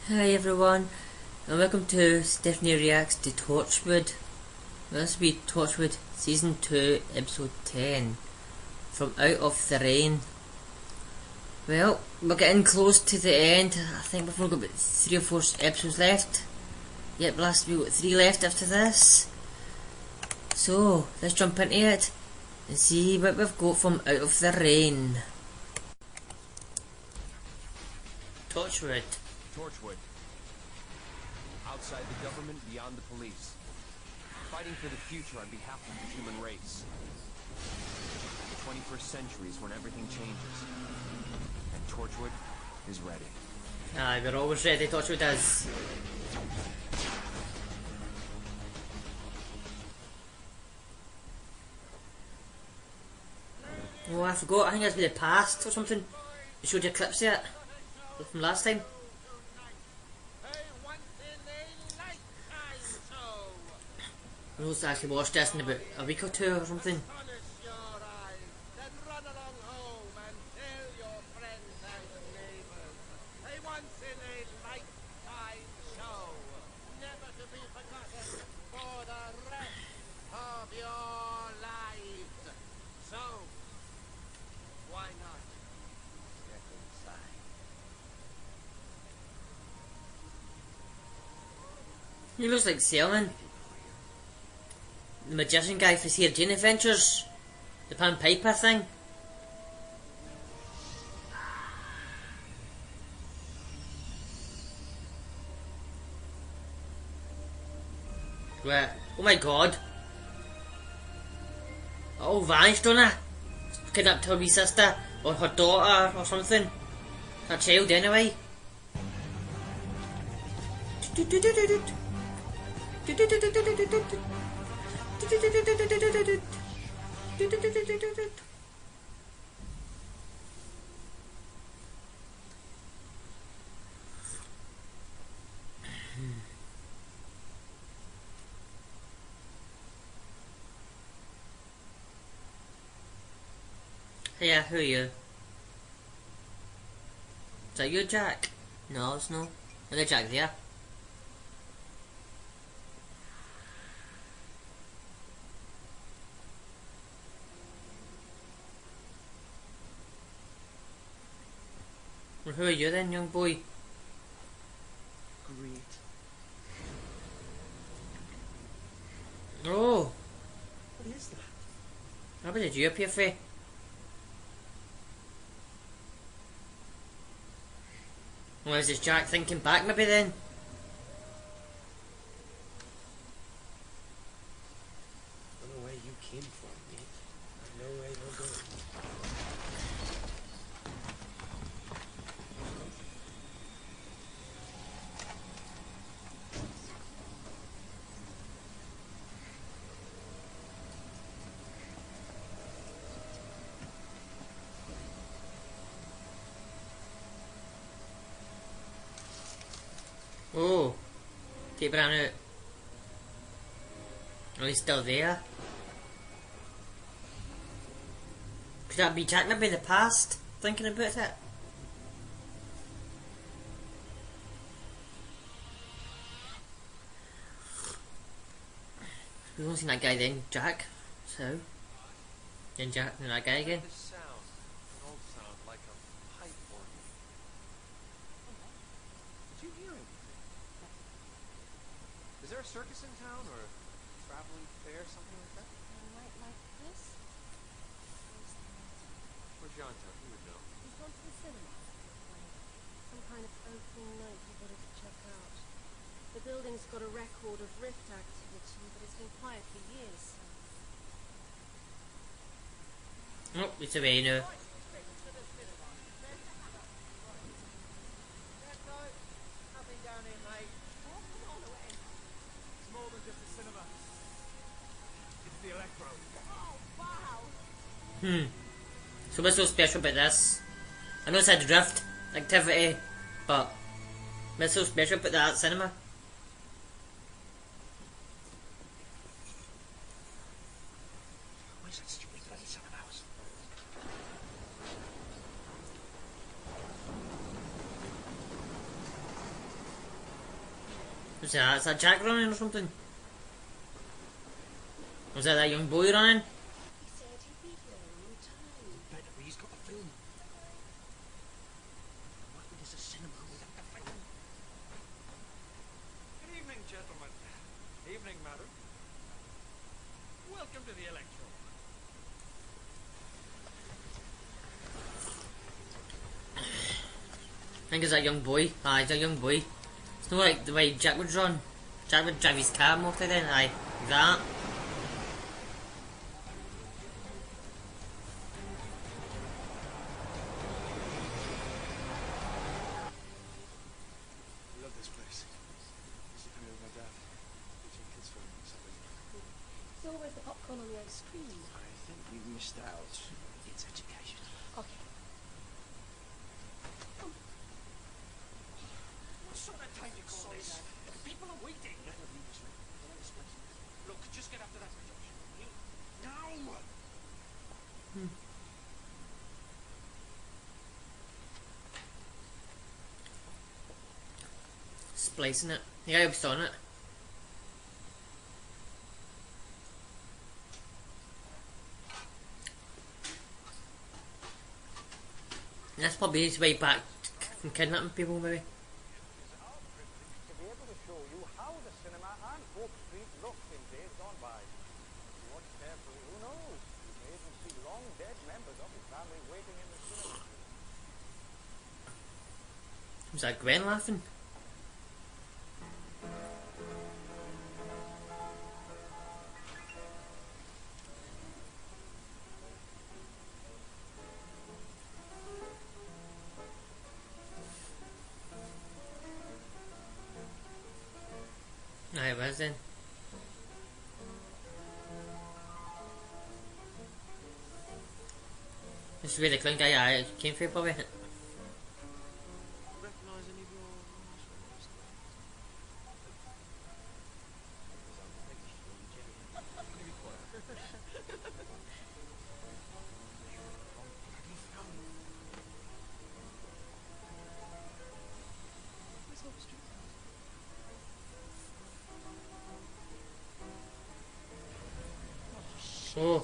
Hi everyone, and welcome to Stephanie Reacts to Torchwood. This will be Torchwood Season 2, Episode 10, From Out of the Rain. Well, we're getting close to the end. I think we've only got about 3 or 4 episodes left. Yep, last we've got 3 left after this. So, let's jump into it and see what we've got from Out of the Rain. Torchwood. Torchwood. Outside the government, beyond the police. Fighting for the future on behalf of the human race. The 21st century is when everything changes. And Torchwood is ready. Aye, we're always ready, Torchwood is. Oh, I forgot, I think that's been the past or something. You showed your clips of it from last time. I was actually watched this in about a week or 2 or something. He looks like Selman, the magician guy for Sir Jane Adventures, the Pan Piper thing. Where? Oh my god! It all vanished on her. Kidnapped her wee sister, or her daughter, or something. Her child, anyway. Yeah, who are you? Is that you, Jack? No, it's no. Another Jack there. Well, who are you then, young boy? Great. Oh! What is that? How did you appear for? Well, is this Jack thinking back maybe then? I don't know where you came from, mate. I know where you're going. Oh, Kate Brown out. Oh, he's still there. Could that be Jack maybe in the past, thinking about it? We've only seen that guy then, Jack. So, then Jack and that guy again. This sound, an old sound like a pipe organ. Did you hear anything? Is there a circus in town or a traveling fair, something like that? Right like this? Where's Jonto? He would know. He's gone to the cinema. Some kind of opening night he wanted to check out. The building's got a record of rift activity, but it's been quiet for years. Oh, it's away now. So what's so special about this? I know it's a drift activity, but what's so special about that cinema? Where's that stupid bloody cinema house? What's that? Is that Jack running or something? Was that young boy running? He said he'd be here on time. Better be, he's got a film. What is a cinema without a film? Good evening, gentlemen. Evening, madam. Welcome to the Electro. I think it's that young boy. Aye, it's a young boy. It's not like the way Jack would run. Jack would drive his car most of the time. Aye, like that. I love this place. This is coming with my dad. Teaching kids film or something. There's always the popcorn on the ice cream. I think we missed out. It's education. Okay. What sort of time do you call this? People are waiting. Look, just get after that production. Now! Splicing it. You gotta be on it. And that's probably his way back from kidnapping people, maybe. It is our privilege to be able to show you how the cinema and Hope Street looked in days gone by. If you watch carefully, who knows? You may even see long dead members of his family waiting in the cinema. Was that Gwen laughing? Aye, it was then. This is where the clown guy came from, probably. Recognise any of your... Where's Hope Street? Oh.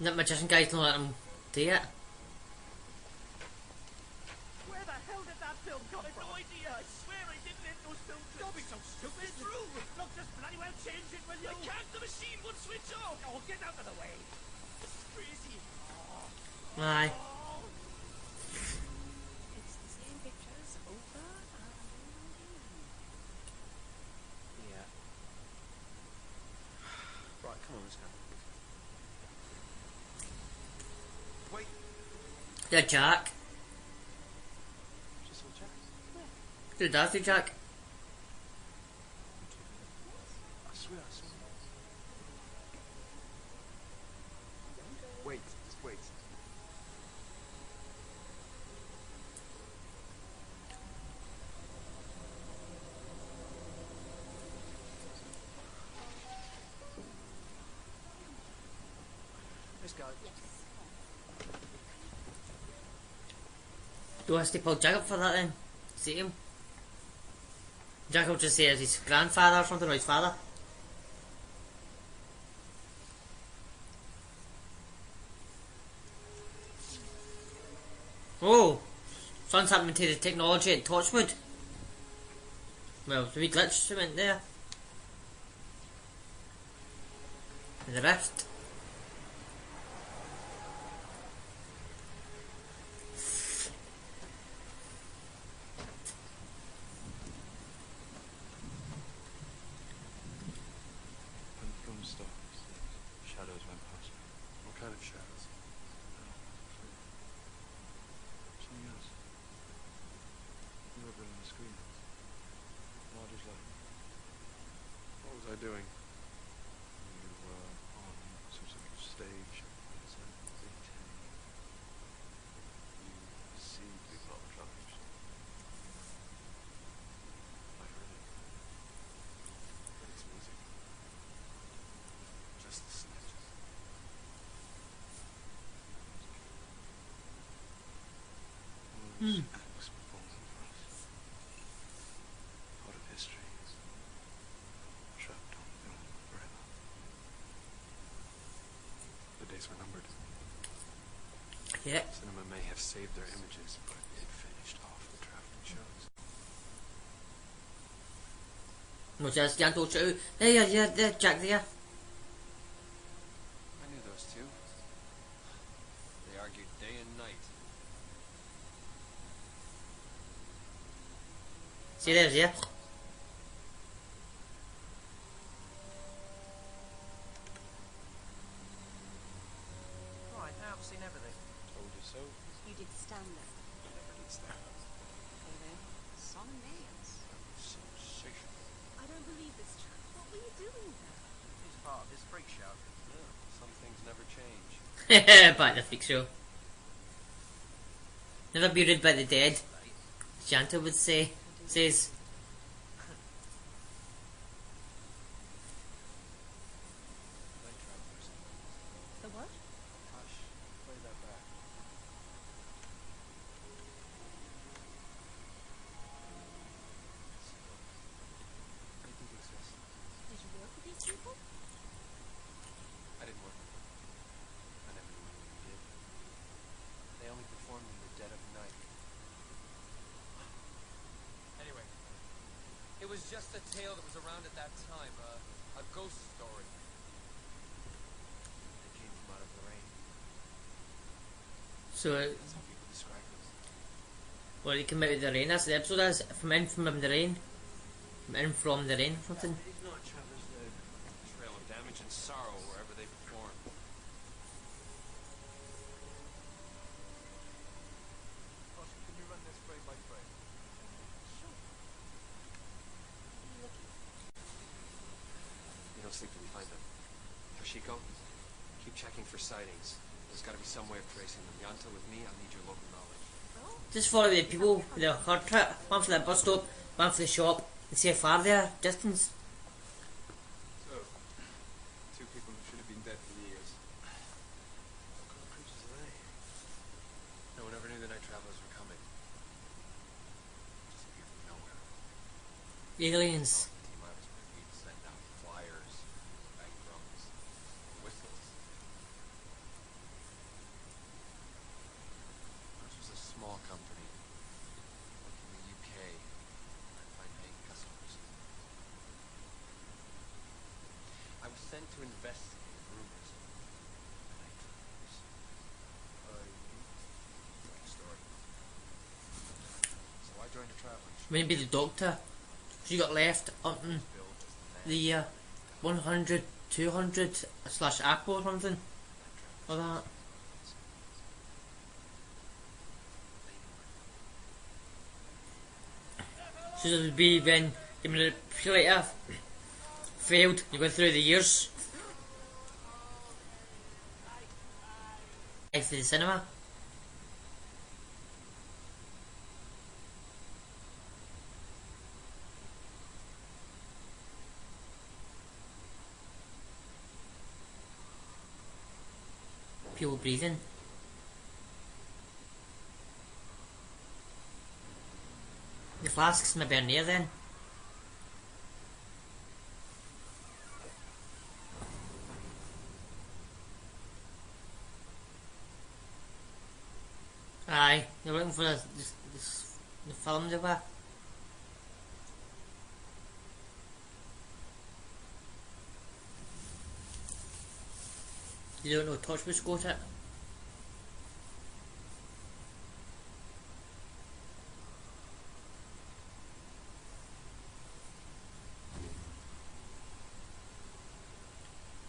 That magician guy's not letting him do it. Where the hell did that film come from? No idea. I swear I didn't hit those film clips. Don't be so stupid. It's true. Look, just bloody well change it, will you? I can't. The machine won't switch off. Oh, get out of the way. This is crazy. Aye. It's the same pictures over and over again. Yeah. Right, come on, let's go. Wait, Yeah, Jack. just saw Jack. Did that to Jack? I swear I saw him. Wait, just wait. Let's go. Do I have to pull Jack up for that then? See him? Jack will just say it's his grandfather or something, or his father. Oh! Something's happening to the technology at Torchwood. Well, there's a wee glitch that went there. The rift. When the film stops, shadows went past me. What kind of shadows? Something else. You were on the screen. Marty's life. What was I doing? You were on days were numbered. Yeah. Cinema may have saved their images, but it finished off the traveling shows. No, just can't touch it. There, Jack there. I knew those two. They argued day and night. See, there's yeah. Right, now I've seen everything. Told you so. You did stand there. Never did stand up. Okay then. Son of nails. Sensational. I don't believe this, Jack. What were you doing there? It's part of this freak show. Yeah, some things never change. Back to the freak show. Never be rid by the dead. Shanta would say. Says. Night travelers. The what? Hush. Play that back. They do exist. Did you work with these people? I didn't work with them. I never knew anyone who did. They only performed in the dead of night. Anyway, it was just a tale that was around at that time, a ghost story. They came from out of the rain. So, That's how people describe it. well, he came out of the rain. That's the episode is from in from the rain. From the rain, something. These night travelers leave a trail of damage and sorrow wherever they perform. Oscar, can you run this frame by frame? Sure. What are you looking for? You don't sleep till we find them. Toshiko, keep checking for sightings. There's got to be some way of tracing them. Yanta, with me, I need your local knowledge. Oh, Just follow the people with the hard trip. One for the bus stop, one for the shop, and see how far they are, distance. So, two people who should have been dead for years. What kind of creatures are they? No one ever knew the night travelers were coming. Just appeared from nowhere. Aliens. The team I was with, we'd send out flyers, bang drums, whistles. Ours was a small company. Worked in the UK. Trying to find paying customers. I was sent to investigate rumors of the night travelers. Long story. So I joined a traveling show. Maybe the doctor. She got left up in Billed as the man. the 100, 200 slash Apple or something. Or that. So this would be when the manipulator failed. You went through the years. Life of the cinema. People breathing. The flask's maybe near then. Aye, they're looking for the film they were. You don't know Torchwood got it?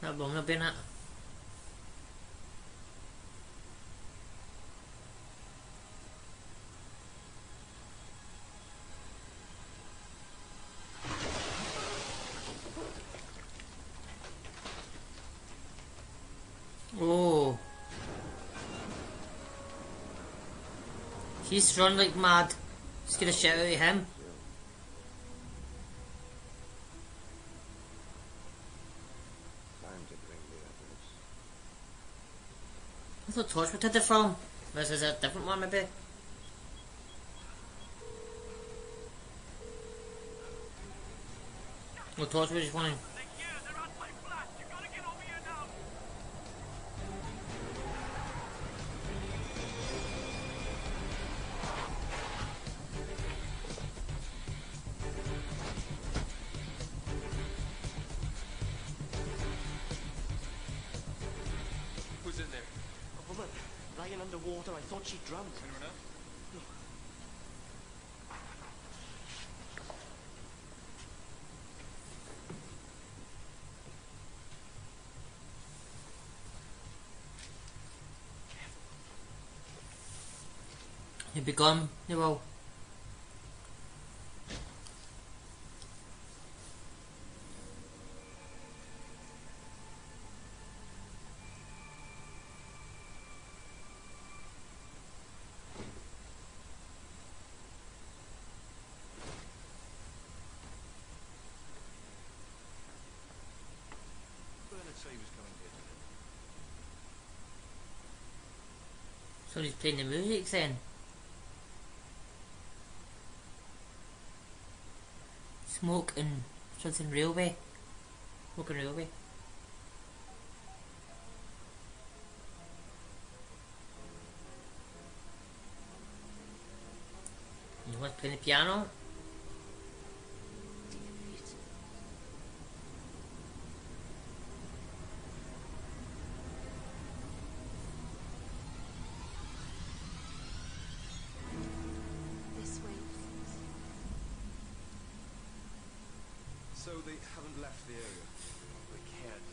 Not long been it. Oh. He's run like mad. Just gonna shout out at him. Time to bring the others. I thought Torchwood had the film. This is a different one maybe. Well, Torchwood is one. They're here! They're on my flat! You gotta get over here now! dying underwater. I thought she'd drowned. Anyone else? He'll be gone, he will. Bernard said he was coming here today. Somebody's playing the music then. Smoke and something railway. Smoke and railway. You want to play the piano? This way. So they haven't left the area? They can't.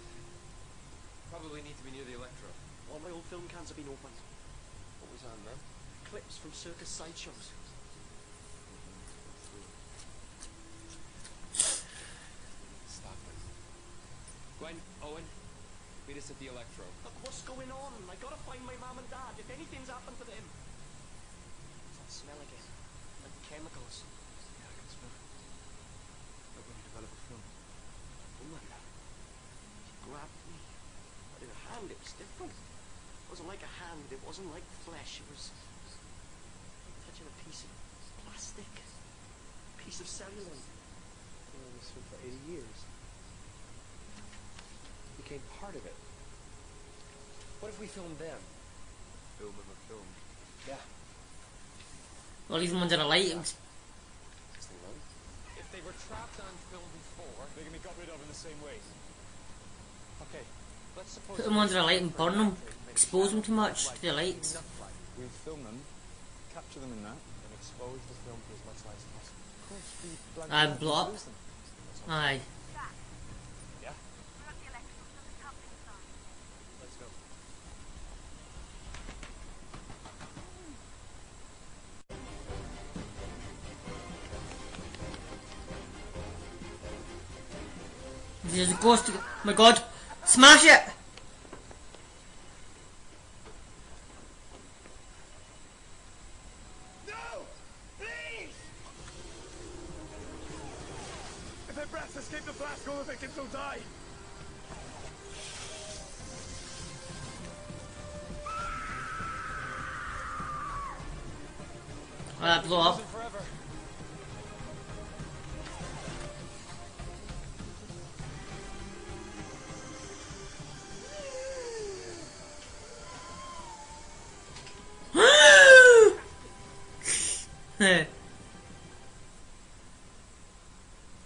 Probably need to be near the Electro. All my old film cans have been opened. What was on them? Clips from circus sideshows. Stop it. Gwen, Owen, meet us at the Electro. Look, what's going on? I gotta find my mom and dad. If anything's happened to them. It's that smell again. Like chemicals. Yeah, I can smell it. Like when you develop a film. Woman. She grabbed me. But in her hand it was different. It wasn't like a hand, it wasn't like flesh. It was like touching a piece of plastic. A piece of celluloid. Been on this film for 80 years. Became part of it. What if we filmed them? Film of a film. Yeah. Or leave them under a light. Is they run? If they were trapped on film before, They can be got rid of in the same way. Okay. let's suppose Put them under a light and burn them. Expose them too much to the lights. We film them, capture them in that, and expose the film to as much light as possible. Of course, we blank Aye, them out blow and up. lose them. Aye. Yeah? Let's go. There's a ghost. Oh my god. Smash it! No! Please! If their breaths escape the blast, all the victims will die. Oh, that blew up. Forever.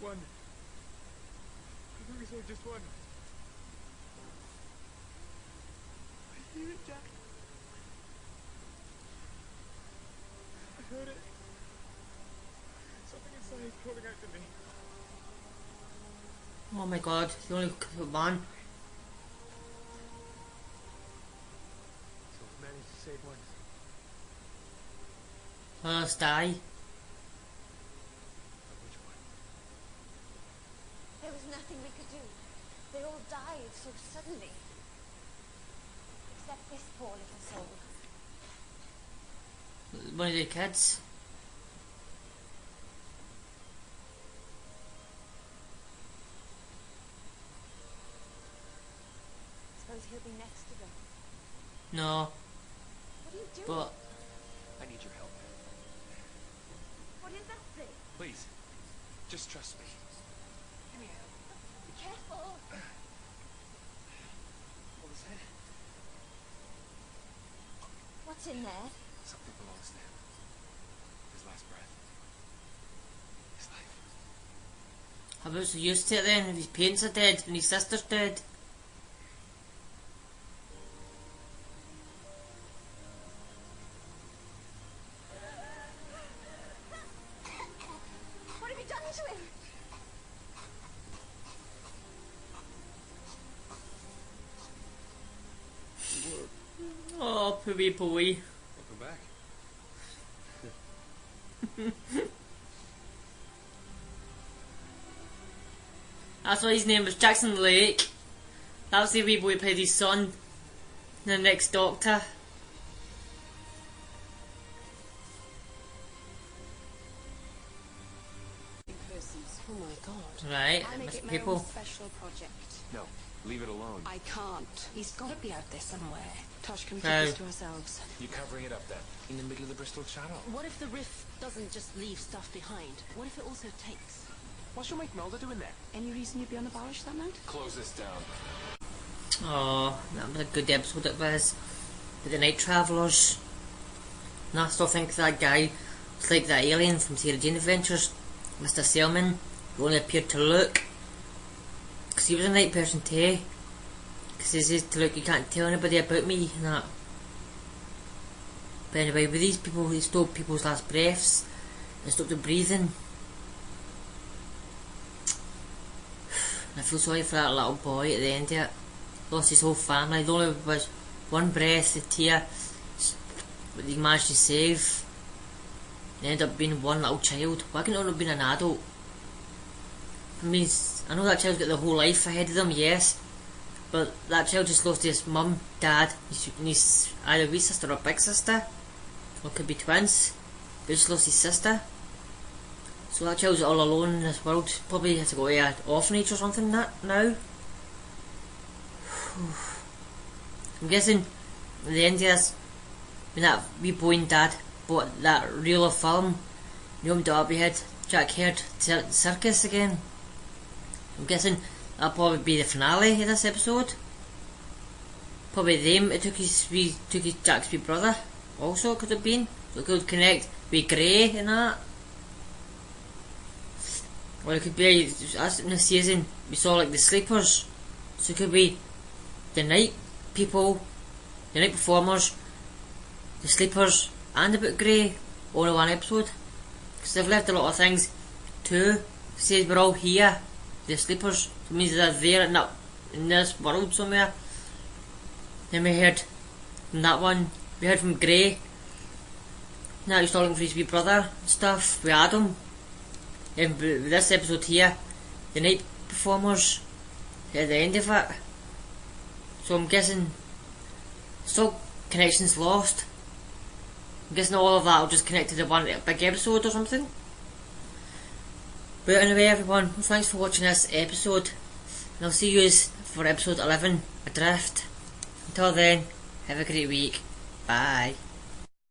One. I think we saw just one. I hear it, Jack. I heard it. Something inside calling out to me. Oh my god, the only man. So we managed to save one. Let's die. Which one? There was nothing we could do. They all died so suddenly. Except this poor little soul. One of the kids. Suppose he'll be next to them. No, What are you doing? but I need your help. What is that thing? Please, just trust me. Come here. Be careful. Hold his head. What's in there? Something belongs to him. His last breath. His life. how about so used to it then? If his parents are dead and his sister's dead. wee boy. Welcome back. That's why his name was Jackson Lake. That was the wee boy who played his son, the next Doctor. Oh my god. Right, I make it my people. own special project. No, leave it alone. I can't. He's got to be out there somewhere. Tosh, can we No. keep this to ourselves? You're covering it up then, in the middle of the Bristol Channel. What if the rift doesn't just leave stuff behind? What if it also takes? What's your mate Melda doing there? Any reason you'd be on the barge that night? Close this down. Oh, that was a good episode it was. With the Night Travellers. And I still think that guy was like that alien from Sarah Jane Adventures, Mr. Selman, who only appeared to look. Because he was a night person too. Because he says to look, you can't tell anybody about me and that. But anyway, with these people, he stole people's last breaths. They stopped their breathing. I feel sorry for that little boy at the end of it. Lost his whole family. There only was one breath, the tear that he managed to save. It ended up being one little child. Why couldn't it have been an adult? I mean, I know that child's got their whole life ahead of them, yes. But that child just lost his mum, dad, and his either wee sister or big sister. Or could be twins. But he just lost his sister. So that child's all alone in this world. Probably has to go to an orphanage or something now. I'm guessing at the end of this, when that wee boy and dad bought that reel of film, you know, Derby had Jack Herd Circus again. I'm guessing that'll probably be the finale of this episode. Probably them. It took his Jack's wee brother. Also could have been. So it could connect with Grey and that. Or it could be, as in the season, we saw like the sleepers. So it could be the night people, the night performers, the sleepers, and about Grey all in one episode. Because they've left a lot of things too. Says we're all here, the sleepers. So it means they're there in this world somewhere. Then we heard from that one, we heard from Grey. Now he's talking for his wee brother and stuff, with Adam. And with this episode here, the night performers at the end of it. So I'm guessing still connections lost. I'm guessing all of that will just connect to the one big episode or something. But anyway everyone, thanks for watching this episode. And I'll see you for episode 11, Adrift. Until then, have a great week. Bye.